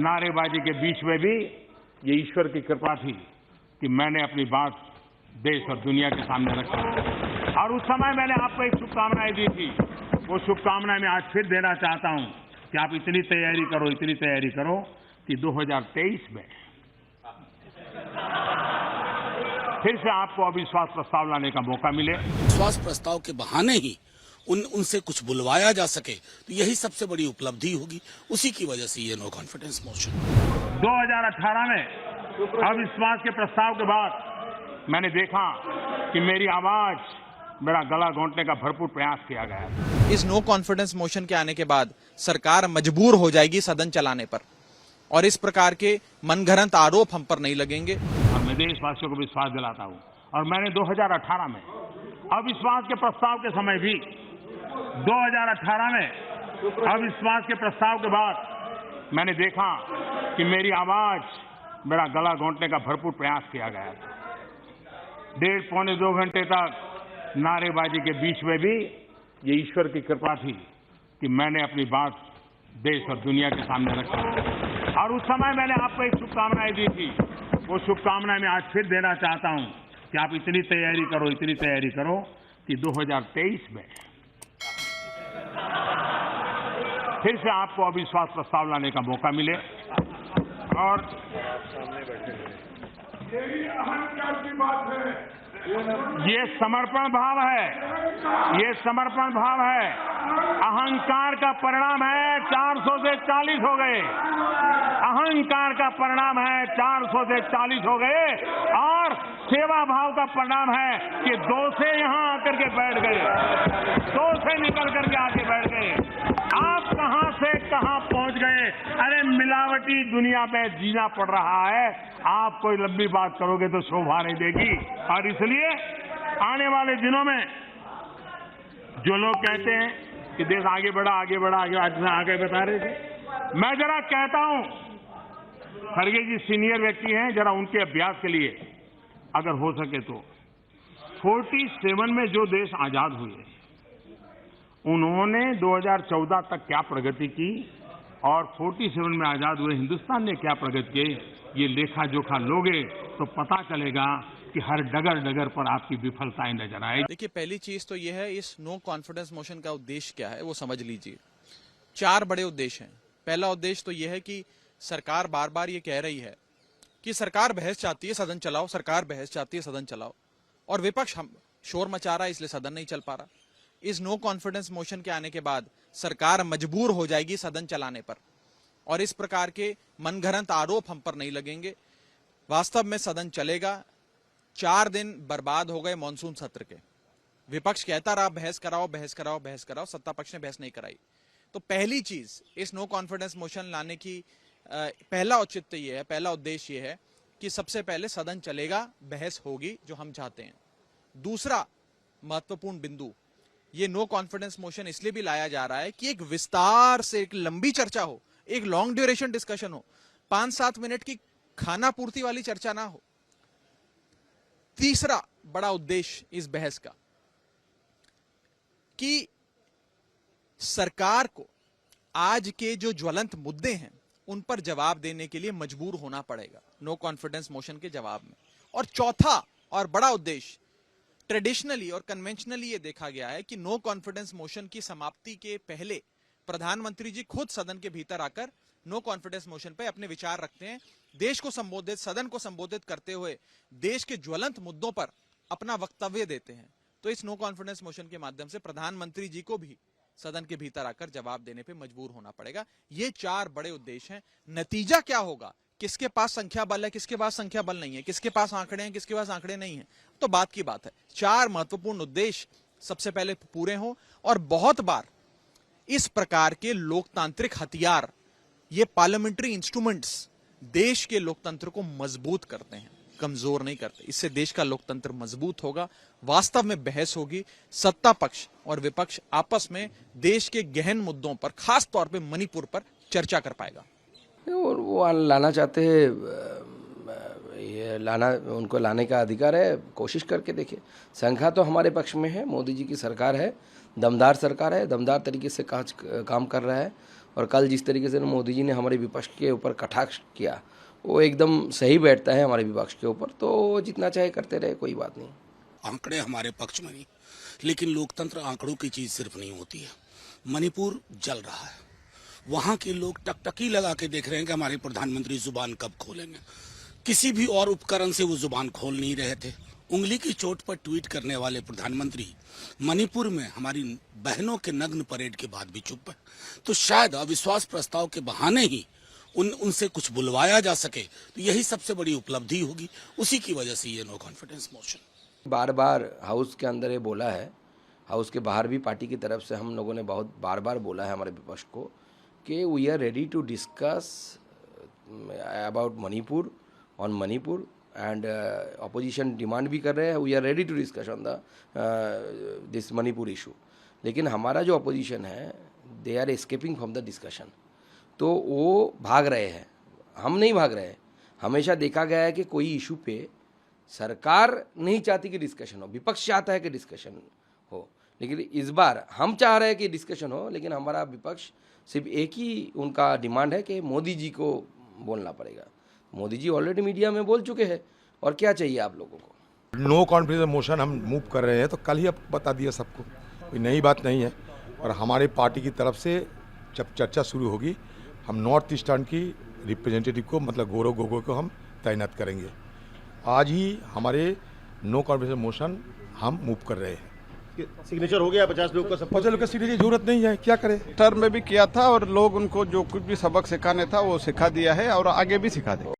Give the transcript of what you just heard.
नारेबाजी के बीच में भी ये ईश्वर की कृपा थी कि मैंने अपनी बात देश और दुनिया के सामने रखी और उस समय मैंने आपको एक शुभकामनाएं दी थी। वो शुभकामनाएं मैं आज फिर देना चाहता हूं कि आप इतनी तैयारी करो कि 2023 में फिर से आपको अविश्वास प्रस्ताव लाने का मौका मिले। विश्वास प्रस्ताव के बहाने ही उनसे कुछ बुलवाया जा सके तो यही सबसे बड़ी उपलब्धि होगी। उसी की वजह से ये नो कॉन्फिडेंस मोशन 2018 में अविश्वास के प्रस्ताव के बाद मैंने देखा कि मेरी आवाज, मेरा गला घोंटने का भरपूर प्रयास किया गया। इस नो कॉन्फिडेंस मोशन के आने के बाद सरकार मजबूर हो जाएगी सदन चलाने पर और इस प्रकार के मनगढ़ंत आरोप हम पर नहीं लगेंगे। और मैं देशवासियों को विश्वास दिलाता हूं और मैंने 2018 में अविश्वास के प्रस्ताव के समय भी 2018 में अविश्वास के प्रस्ताव के बाद मैंने देखा कि मेरी आवाज, मेरा गला घोंटने का भरपूर प्रयास किया गया। 1.5-2 घंटे तक नारेबाजी के बीच में भी ये ईश्वर की कृपा थी कि मैंने अपनी बात देश और दुनिया के सामने रखी और उस समय मैंने आपको एक शुभकामनाएं दी थी। वो शुभकामनाएं मैं आज फिर देना चाहता हूं कि आप इतनी तैयारी करो कि 2023 में फिर से आपको अविश्वास प्रस्ताव लाने का मौका मिले। और अहंकार की बात है, ये समर्पण भाव है, अहंकार का परिणाम है 400 से 40 हो गए, अहंकार का परिणाम है 400 से 40 हो गए और सेवा भाव का परिणाम है कि 2 से यहां आकर के बैठ गए, 2 से निकल करके आके बैठ गए। आप कहां से कहां पहुंच गए। अरे मिलावटी दुनिया में जीना पड़ रहा है, आप कोई लंबी बात करोगे तो शोभा नहीं देगी। और इसलिए आने वाले दिनों में जो लोग कहते हैं कि देश आगे बढ़ा आज मैं आगे बता रहे थे, मैं जरा कहता हूं, खड़गे जी सीनियर व्यक्ति हैं, जरा उनके अभ्यास के लिए अगर हो सके तो 47 में जो देश आजाद हुए उन्होंने 2014 तक क्या प्रगति की और 47 में आजाद हुए हिंदुस्तान ने क्या प्रगति की, ये लेखा जोखा लोगे तो पता चलेगा कि हर डगर पर आपकी विफलताएं नजर आएगी। देखिए, पहली चीज तो यह है, इस नो कॉन्फिडेंस मोशन का उद्देश्य क्या है वो समझ लीजिए। 4 बड़े उद्देश्य हैं। पहला उद्देश्य तो यह है कि सरकार बार बार ये कह रही है कि सरकार बहस चाहती है सदन चलाओ, सरकार बहस चाहती है सदन चलाओ, और विपक्ष हम शोर मचा रहा है इसलिए सदन नहीं चल पा रहा। इस नो कॉन्फिडेंस मोशन के आने के बाद सरकार मजबूर हो जाएगी सदन चलाने पर और इस प्रकार के मनगढ़ंत आरोप हम पर नहीं लगेंगे। वास्तव में सदन चलेगा। 4 दिन बर्बाद हो गए मॉनसून सत्र के। विपक्ष कहता रहा बहस कराओ, सत्ता पक्ष ने बहस नहीं कराई। तो पहली चीज इस नो कॉन्फिडेंस मोशन लाने की पहला औचित्य यह है, पहला उद्देश्य यह है कि सबसे पहले सदन चलेगा, बहस होगी जो हम चाहते हैं। दूसरा महत्वपूर्ण बिंदु, ये नो कॉन्फिडेंस मोशन इसलिए भी लाया जा रहा है कि एक विस्तार से एक लंबी चर्चा हो, एक लॉन्ग ड्यूरेशन डिस्कशन हो, 5-7 मिनट की खाना पूर्ति वाली चर्चा ना हो। तीसरा बड़ा उद्देश्य इस बहस का कि सरकार को आज के जो ज्वलंत मुद्दे हैं उन पर जवाब देने के लिए मजबूर होना पड़ेगा नो कॉन्फिडेंस मोशन के जवाब में। और चौथा और बड़ा उद्देश्य, ट्रेडिशनली और कन्वेंशनली ये देखा गया है कि नो कॉन्फिडेंस मोशन की समाप्ति के पहले प्रधानमंत्री जी खुद सदन के भीतर आकर नो कॉन्फिडेंस मोशन पर अपने विचार रखते हैं, देश को संबोधित, सदन को संबोधित करते हुए देश के ज्वलंत मुद्दों पर अपना वक्तव्य देते हैं। तो इस नो कॉन्फिडेंस मोशन के माध्यम से प्रधानमंत्री जी को भी सदन के भीतर आकर जवाब देने पे मजबूर होना पड़ेगा। ये 4 बड़े उद्देश्य हैं। नतीजा क्या होगा, किसके पास संख्या बल है, किसके पास संख्या बल नहीं है, किसके पास आंकड़े हैं, किसके पास आंकड़े नहीं है, तो बात की बात है। 4 महत्वपूर्ण उद्देश्य सबसे पहले पूरे हों। और बहुत बार इस प्रकार के लोकतांत्रिक हथियार, ये पार्लियामेंट्री इंस्ट्रूमेंट्स देश के लोकतंत्र को मजबूत करते हैं, कमजोर नहीं करते। इससे देश का लोकतंत्र मजबूत होगा, वास्तव में बहस होगी, सत्ता पक्ष और विपक्ष आपस में देश के गहन मुद्दों पर, खास तौर पे मणिपुर पर चर्चा कर पाएगा। और वो लाना चाहते हैं, ये उनको लाने का अधिकार है, कोशिश करके देखिए। संख्या तो हमारे पक्ष में है, मोदी जी की सरकार है, दमदार सरकार है, दमदार तरीके से काम कर रहा है। और कल जिस तरीके से मोदी जी ने हमारे विपक्ष के ऊपर कटाक्ष किया वो एकदम सही बैठता है हमारे विपक्ष के ऊपर, तो जितना चाहे करते रहे, कोई बात नहीं। आंकड़े हमारे पक्ष में नहीं, लेकिन लोकतंत्र आंकड़ों की चीज सिर्फ नहीं होती है। मणिपुर जल रहा है, वहां के लोग टकटकी लगा के देख रहे हैं कि हमारे प्रधानमंत्री जुबान कब खोलेंगे। किसी भी और उपकरण से वो जुबान खोल नहीं रहे थे। उंगली की चोट पर ट्वीट करने वाले प्रधानमंत्री मणिपुर में हमारी बहनों के नग्न परेड के बाद भी चुप है। तो शायद अविश्वास प्रस्ताव के बहाने ही उनसे कुछ बुलवाया जा सके, तो यही सबसे बड़ी उपलब्धि होगी। उसी की वजह से ये नो कॉन्फिडेंस मोशन बार बार हाउस के अंदर ये बोला है, हाउस के बाहर भी पार्टी की तरफ से हम लोगों ने बहुत बार बार बोला है हमारे विपक्ष को कि we are ready to discuss about Manipur on Manipur and opposition demand भी कर रहे हैं, we are ready to discuss on the this Manipur issue. लेकिन हमारा जो अपोजिशन है they are escaping from the discussion, तो वो भाग रहे हैं, हम नहीं भाग रहे हैं। हमेशा देखा गया है कि कोई इशू पे सरकार नहीं चाहती कि डिस्कशन हो, विपक्ष चाहता है कि डिस्कशन हो, लेकिन इस बार हम चाह रहे हैं कि डिस्कशन हो। लेकिन हमारा विपक्ष सिर्फ एक ही उनका डिमांड है कि मोदी जी को बोलना पड़ेगा। मोदी जी ऑलरेडी मीडिया में बोल चुके हैं, और क्या चाहिए आप लोगों को। नो कॉन्फिडेंस मोशन हम मूव कर रहे हैं, तो कल ही अब बता दिया सबको, कोई नई बात नहीं है। और हमारे पार्टी की तरफ से जब चर्चा शुरू होगी, हम नॉर्थ ईस्टर्न की रिप्रेजेंटेटिव को, मतलब गौरव गोगोई को हम तैनात करेंगे। आज ही हमारे नो कॉन्फिडेंस मोशन हम मूव कर रहे हैं। सिग्नेचर हो गया 50 लोग का, सब 50 लोग का सिग्नेचर की जरूरत नहीं है, क्या करें। टर्म में भी किया था और लोग उनको जो कुछ भी सबक सिखाने था वो सिखा दिया है और आगे भी सिखा देंगे।